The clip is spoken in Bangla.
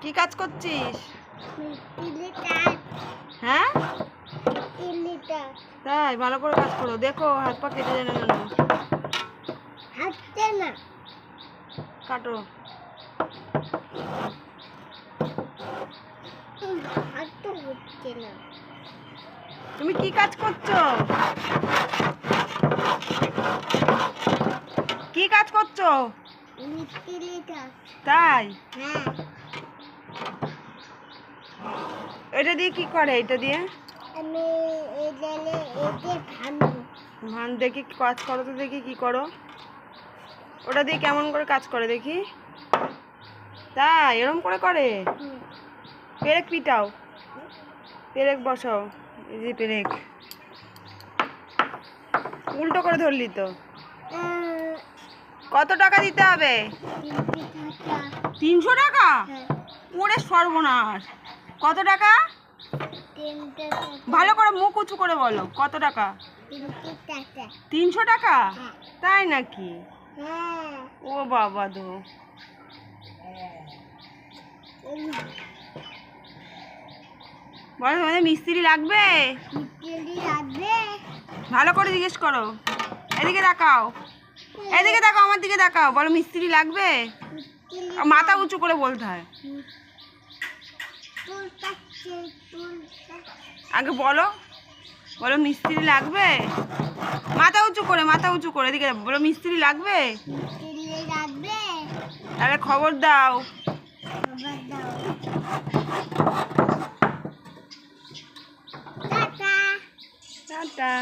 কি কাজ করছিস? হ্যাঁ তাই, ভালো করে কাজ করো। দেখো হাত পা কেটে যায় না যেন। কাটো। তুমি কি কাজ করছো? কি কাজ করছো? তাই, এটা দিয়ে কি করে? এটা দিয়ে ভান দেখি কাজ করো তো, দেখি কি করো। ওটা দিয়ে কেমন করে কাজ করে দেখি। তাই, এরম করে করে? পেরেক পিটাও, পেরেক বসাও। এই যে পেরেক উল্টো করে ধরলি তো। কত টাকা দিতে হবে? 300 টাকা? ওরে সর্বনাশ! কত টাকা? ভালো করে মুখ উঁচু করে বলো, কত টাকা? 300 টাকা? তাই নাকি? ও বাবা দো। বলো তোমাদের মিস্ত্রি লাগবে? ভালো করে জিজ্ঞেস করো। এদিকে তাকাও, এদিকে তাকাও, আমার দিকে তাকাও। বলো মিস্ত্রি লাগবে? মাথা উঁচু করে বলতে হয়। আগে বলো, বলো মিস্ত্রি লাগবে। মাথা উঁচু করে, মাথা উঁচু করে। এদিকে বলো মিস্ত্রি লাগবে। তাহলে খবর দাও। টাটা।